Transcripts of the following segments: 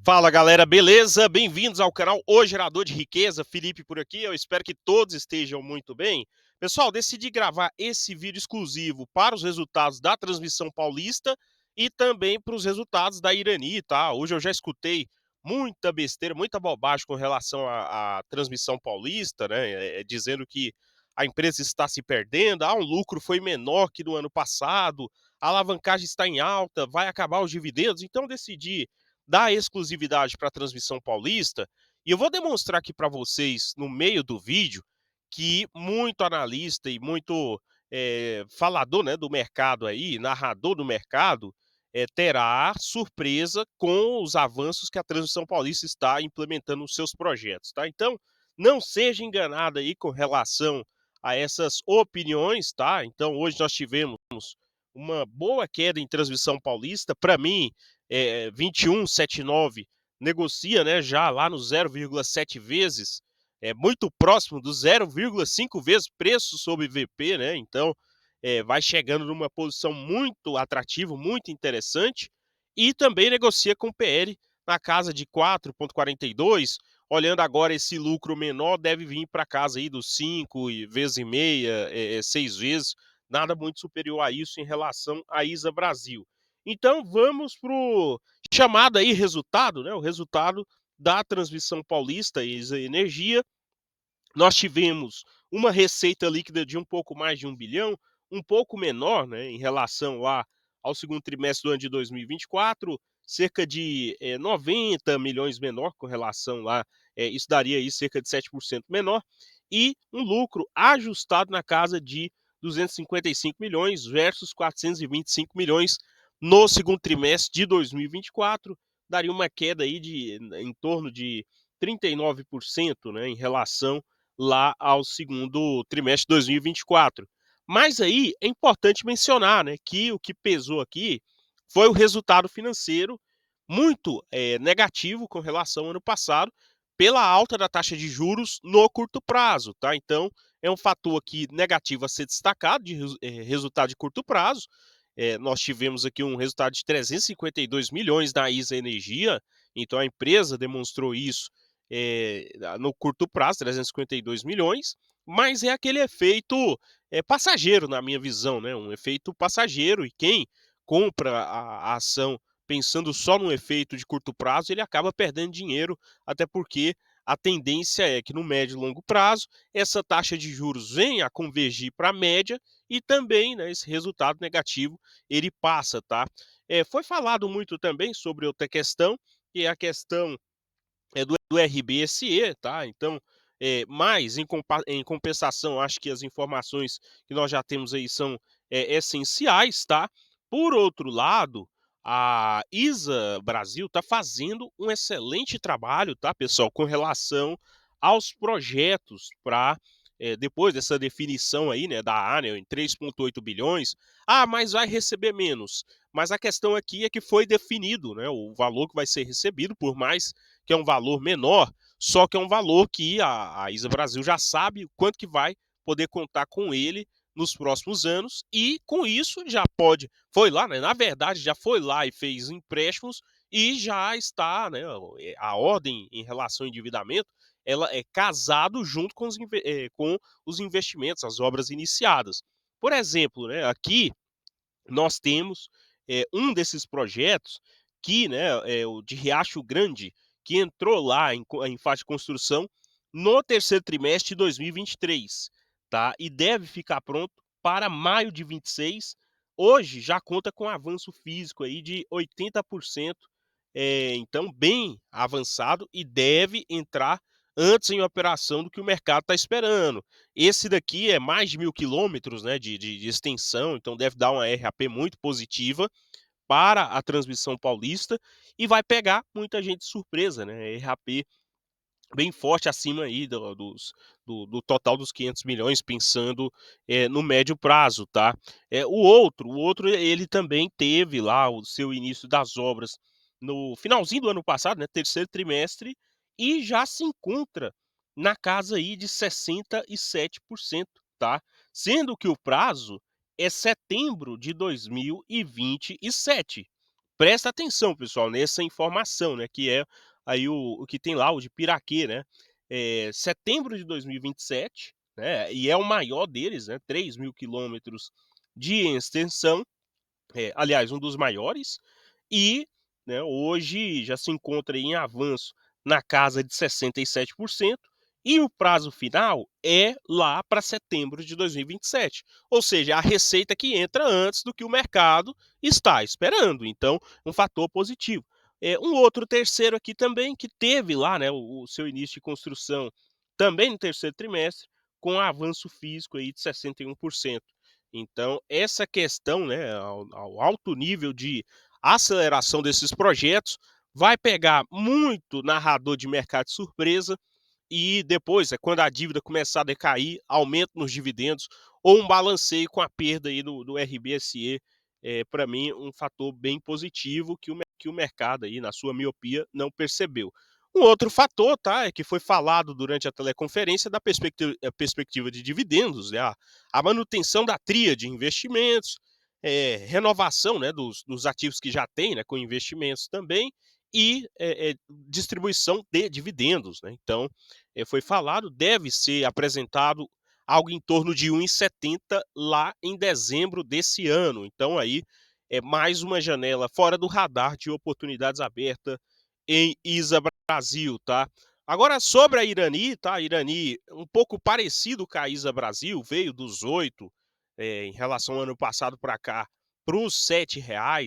Fala galera, beleza? Bem-vindos ao canal O Gerador de Riqueza, Felipe por aqui, eu espero que todos estejam muito bem. Pessoal, decidi gravar esse vídeo exclusivo para os resultados da transmissão paulista e também para os resultados da Irani, tá? Hoje eu já escutei muita besteira, muita bobagem com relação à transmissão paulista, né? Dizendo que a empresa está se perdendo, o lucro foi menor que no ano passado, a alavancagem está em alta, vai acabar os dividendos, então decidi da exclusividade para a transmissão paulista, e eu vou demonstrar aqui para vocês, no meio do vídeo, que muito analista e muito falador, né, do mercado aí, narrador do mercado, terá surpresa com os avanços que a transmissão paulista está implementando nos seus projetos, tá? Então, não seja enganado aí com relação a essas opiniões, tá? Então, hoje nós tivemos uma boa queda em transmissão paulista. Para mim, 21,79 negocia, né, já lá no 0,7 vezes, muito próximo do 0,5 vezes preço sobre VP, né? Então, vai chegando numa posição muito atrativa, muito interessante, e também negocia com PL na casa de 4,42. Olhando agora esse lucro menor, deve vir para casa aí dos 5 vezes e meia, 6 vezes, nada muito superior a isso em relação à ISA Brasil. Então vamos pro chamado aí resultado, né? O resultado da transmissão paulista ISA Energia. Nós tivemos uma receita líquida de um pouco mais de 1 bilhão, um pouco menor, né, em relação lá ao segundo trimestre do ano de 2024, cerca de 90 milhões menor com relação lá, isso daria aí cerca de 7% menor, e um lucro ajustado na casa de 255 milhões versus 425 milhões no segundo trimestre de 2024, daria uma queda aí de em torno de 39%, né, em relação lá ao segundo trimestre de 2024. Mas aí é importante mencionar, né, que o que pesou aqui foi o resultado financeiro muito negativo com relação ao ano passado, pela alta da taxa de juros no curto prazo, tá? Então é um fator aqui negativo a ser destacado de resultado de curto prazo. Nós tivemos aqui um resultado de 352 milhões da ISA Energia, então a empresa demonstrou isso no curto prazo, 352 milhões, mas é aquele efeito passageiro, na minha visão, né? Um efeito passageiro, e quem compra a ação pensando só no efeito de curto prazo, ele acaba perdendo dinheiro, até porque a tendência é que no médio e longo prazo essa taxa de juros venha a convergir para a média e também, né, esse resultado negativo ele passa, tá? Foi falado muito também sobre outra questão, que é a questão do RBSE, tá? Então, mas em compensação, acho que as informações que nós já temos aí são essenciais, tá? Por outro lado, a ISA Brasil está fazendo um excelente trabalho, tá, pessoal, com relação aos projetos para depois dessa definição aí, né, da ANEEL em 3,8 bilhões, mas vai receber menos. Mas a questão aqui é que foi definido, né, o valor que vai ser recebido, por mais que é um valor menor, só que é um valor que a ISA Brasil já sabe o quanto que vai poder contar com ele nos próximos anos, e com isso já pode, foi lá, né, na verdade já foi lá e fez empréstimos e já está, né, a ordem em relação ao endividamento, ela é casado junto com os investimentos, as obras iniciadas. Por exemplo, né, aqui nós temos um desses projetos que, né, o de Riacho Grande, que entrou lá em fase de construção no terceiro trimestre de 2023, tá? E deve ficar pronto para maio de 26. Hoje já conta com avanço físico aí de 80%, então bem avançado, e deve entrar antes em operação do que o mercado está esperando. Esse daqui é mais de 1.000 quilômetros, né, de extensão, então deve dar uma RAP muito positiva para a transmissão paulista e vai pegar muita gente de surpresa, né? RAP bem forte acima aí do total dos 500 milhões, pensando no médio prazo, tá? O outro, ele também teve lá o seu início das obras no finalzinho do ano passado, né, terceiro trimestre, e já se encontra na casa aí de 67%, tá? Sendo que o prazo é setembro de 2027. presta atenção pessoal nessa informação, né, que é aí o que tem lá, o de Piraquê, né, setembro de 2027, né, e é o maior deles, né, 3.000 quilômetros de extensão, aliás, um dos maiores, e, né, hoje já se encontra em avanço na casa de 67%, e o prazo final é lá para setembro de 2027. Ou seja, a receita que entra antes do que o mercado está esperando. Então, um fator positivo. Um outro terceiro aqui também, que teve lá, né, o seu início de construção também no terceiro trimestre, com avanço físico aí de 61%. Então, essa questão, né, ao alto nível de aceleração desses projetos, vai pegar muito narrador de mercado de surpresa e depois, quando a dívida começar a decair, aumento nos dividendos ou um balanceio com a perda aí do RBSE, para mim um fator bem positivo que o mercado aí, na sua miopia, não percebeu. Um outro fator, tá, é que foi falado durante a teleconferência da perspectiva de dividendos, né, a manutenção da tríade de investimentos, renovação, né, dos ativos que já tem, né, com investimentos também, e distribuição de dividendos, né. Então, foi falado, deve ser apresentado algo em torno de 1,70 lá em dezembro desse ano. Então aí é mais uma janela fora do radar de oportunidades aberta em ISA Brasil, tá? Agora sobre a Irani, tá? A Irani um pouco parecido com a ISA Brasil, veio dos 8 em relação ao ano passado para cá para os R$ 7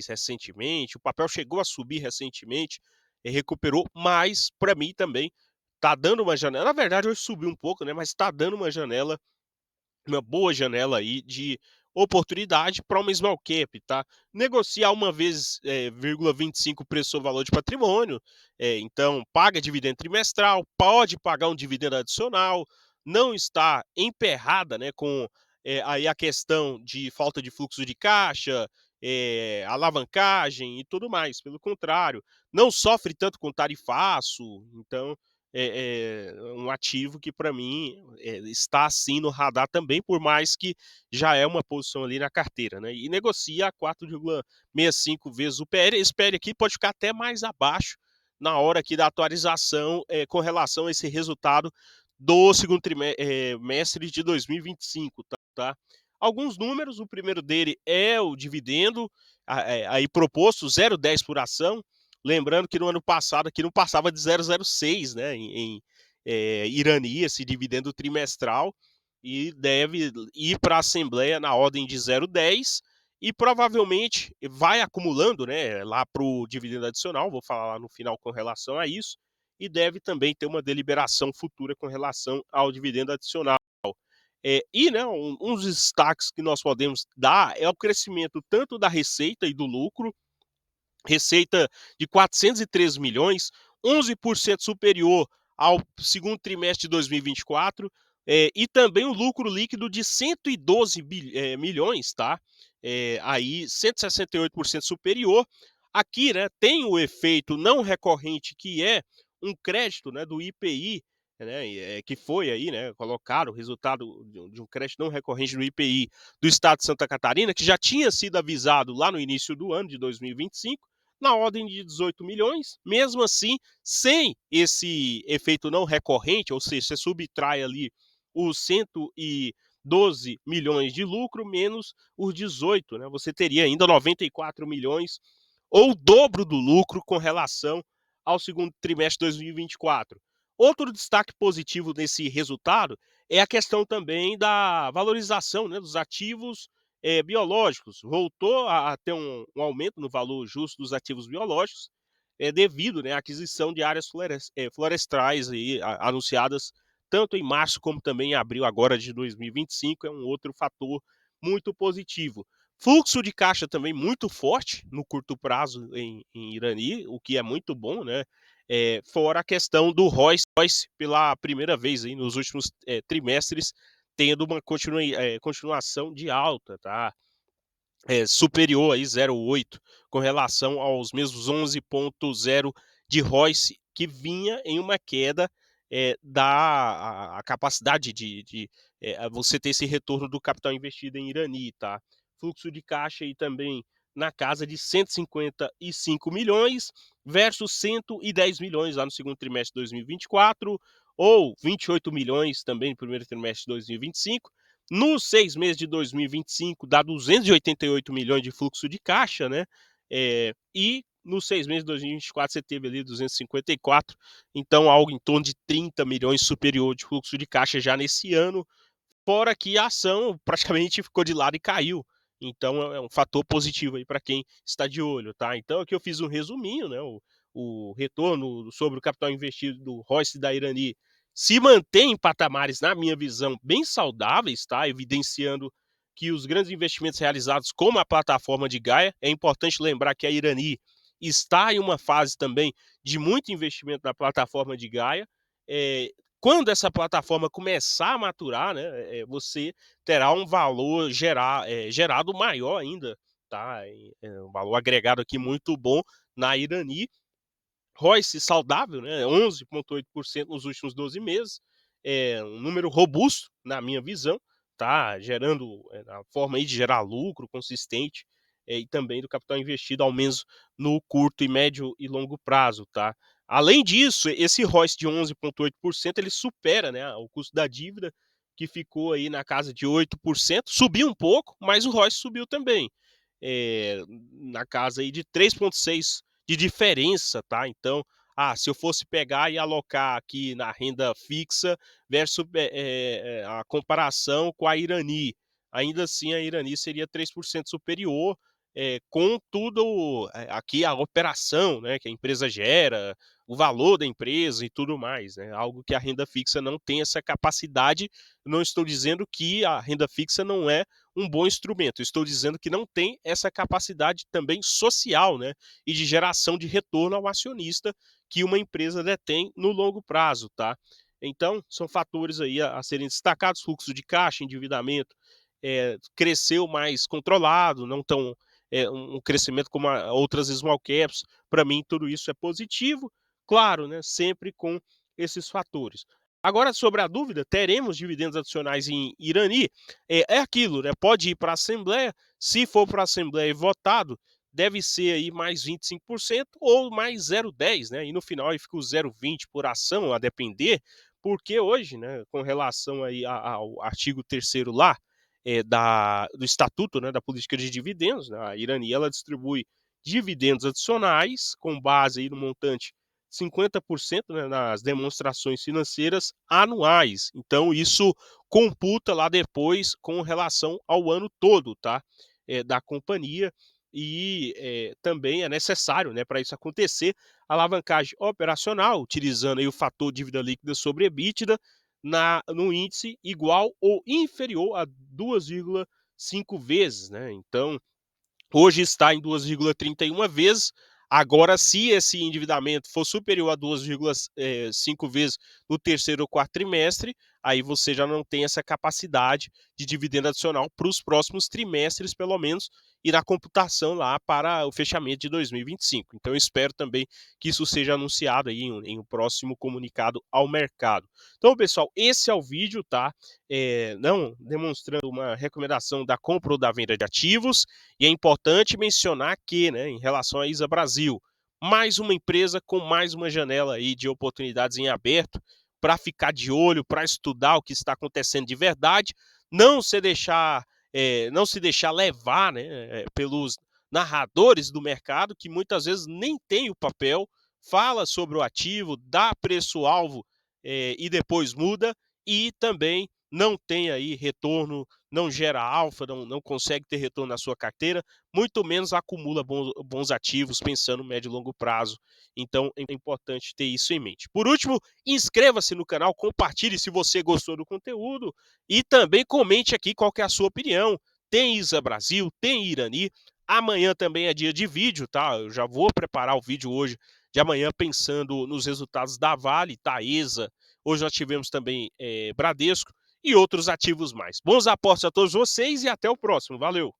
recentemente. O papel chegou a subir recentemente, recuperou, mas para mim também tá dando uma janela, na verdade hoje subiu um pouco, né, mas tá dando uma boa janela aí de oportunidade para uma small cap, tá? Negociar uma vez, 0,25 preço sobre valor de patrimônio, então paga dividendo trimestral, pode pagar um dividendo adicional, não está emperrada, né, com, aí a questão de falta de fluxo de caixa, alavancagem e tudo mais, pelo contrário, não sofre tanto com tarifaço, então um ativo que para mim, está assim no radar também, por mais que já é uma posição ali na carteira, né, e negocia a 4,65 vezes o PL. Esse PL aqui pode ficar até mais abaixo na hora aqui da atualização, com relação a esse resultado do segundo trimestre de 2025, tá. Alguns números, o primeiro dele é o dividendo, aí proposto 0,10 por ação, lembrando que no ano passado aqui não passava de 0,06, né, Irani, esse dividendo trimestral, e deve ir para a Assembleia na ordem de 0,10 e provavelmente vai acumulando, né, lá para o dividendo adicional, vou falar lá no final com relação a isso, e deve também ter uma deliberação futura com relação ao dividendo adicional. E né, uns destaques que nós podemos dar é o crescimento tanto da receita e do lucro, receita de 413 milhões, 11% superior ao segundo trimestre de 2024, e também o lucro líquido de 112 milhões, tá? Aí 168% superior. Aqui, né, tem o efeito não recorrente que é um crédito, né, do IPI, né, que foi aí, né, colocado o resultado de um crédito não recorrente do IPI do estado de Santa Catarina, que já tinha sido avisado lá no início do ano de 2025, na ordem de 18 milhões, mesmo assim, sem esse efeito não recorrente, ou seja, você subtrai ali os 112 milhões de lucro menos os 18, né? Você teria ainda 94 milhões, ou o dobro do lucro com relação ao segundo trimestre de 2024. Outro destaque positivo nesse resultado é a questão também da valorização, né, dos ativos biológicos. Voltou a ter um aumento no valor justo dos ativos biológicos, devido, né, à aquisição de áreas florestais aí, anunciadas tanto em março como também em abril agora de 2025, é um outro fator muito positivo. Fluxo de caixa também muito forte no curto prazo em Irani, o que é muito bom, né? Fora a questão do ROIC pela primeira vez aí nos últimos trimestres, tendo uma continuação de alta, tá? Superior aí 0,8 com relação aos mesmos 11,0 de ROIC que vinha em uma queda da a capacidade de você ter esse retorno do capital investido em Irani, tá? Fluxo de caixa aí também na casa de 155 milhões versus 110 milhões lá no segundo trimestre de 2024, ou 28 milhões também no primeiro trimestre de 2025. Nos 6 meses de 2025 dá 288 milhões de fluxo de caixa, né? E nos 6 meses de 2024 você teve ali 254, então algo em torno de 30 milhões superior de fluxo de caixa já nesse ano. Fora que a ação praticamente ficou de lado e caiu. Então é um fator positivo aí para quem está de olho, tá. Então aqui eu fiz um resuminho, né, o retorno sobre o capital investido do Royce da Irani se mantém em patamares, na minha visão, bem saudáveis, tá, evidenciando que os grandes investimentos realizados como a plataforma de Gaia, é importante lembrar que a Irani está em uma fase também de muito investimento na plataforma de Gaia, eh, quando essa plataforma começar a maturar, né, você terá um valor gerado maior ainda, tá? Um valor agregado aqui muito bom na Irani. ROIC saudável, né, 11,8% nos últimos 12 meses, é um número robusto, na minha visão, tá gerando, a forma aí de gerar lucro consistente, e também do capital investido, ao menos no curto e médio e longo prazo, tá. Além disso, esse ROIC de 11,8% ele supera, né, o custo da dívida, que ficou aí na casa de 8%, subiu um pouco, mas o ROIC subiu também, na casa aí de 3,6 de diferença, tá? Então, se eu fosse pegar e alocar aqui na renda fixa versus a comparação com a Irani, ainda assim a Irani seria 3% superior, com tudo aqui a operação, né, que a empresa gera, o valor da empresa e tudo mais, né? Algo que a renda fixa não tem essa capacidade. Não estou dizendo que a renda fixa não é um bom instrumento, estou dizendo que não tem essa capacidade também social, né? E de geração de retorno ao acionista que uma empresa detém no longo prazo, tá? Então, são fatores aí a serem destacados: fluxo de caixa, endividamento, cresceu mais controlado, não tão um crescimento como outras small caps. Para mim, tudo isso é positivo, claro, né? Sempre com esses fatores. Agora, sobre a dúvida, teremos dividendos adicionais em Irani? É aquilo, né? Pode ir para a Assembleia, se for para a Assembleia e votado, deve ser aí mais 25% ou mais 0,10, né? E no final aí fica o 0,20 por ação, a depender, porque hoje, né, com relação aí ao artigo 3º lá, do Estatuto, né, da Política de Dividendos, né, a Irani ela distribui dividendos adicionais com base aí no montante 50%, né, nas demonstrações financeiras anuais. Então isso computa lá depois com relação ao ano todo, tá? Da companhia. E também é necessário, né, para isso acontecer, alavancagem operacional, utilizando aí o fator dívida líquida sobre EBITDA no índice igual ou inferior a 2,5 vezes, né? Então, hoje está em 2,31 vezes. Agora, se esse endividamento for superior a 2,5 vezes no terceiro ou quarto trimestre, aí você já não tem essa capacidade de dividendo adicional para os próximos trimestres, pelo menos, e na computação lá para o fechamento de 2025. Então, eu espero também que isso seja anunciado aí em um próximo comunicado ao mercado. Então, pessoal, esse é o vídeo, tá? Não demonstrando uma recomendação da compra ou da venda de ativos, e é importante mencionar que, né, em relação à ISA Brasil, mais uma empresa com mais uma janela aí de oportunidades em aberto para ficar de olho, para estudar o que está acontecendo de verdade, não se deixar, não se deixar levar, né, pelos narradores do mercado que muitas vezes nem tem o papel, fala sobre o ativo, dá preço-alvo e depois muda, e também não tem aí retorno, não gera alfa, não consegue ter retorno na sua carteira, muito menos acumula bons ativos pensando no médio e longo prazo. Então é importante ter isso em mente. Por último, inscreva-se no canal, compartilhe se você gostou do conteúdo e também comente aqui qual que é a sua opinião. Tem ISA Brasil, tem Irani. Amanhã também é dia de vídeo, tá? Eu já vou preparar o vídeo hoje de amanhã pensando nos resultados da Vale, Taesa. Hoje nós tivemos também Bradesco e outros ativos mais. Bons apostos a todos vocês e até o próximo. Valeu!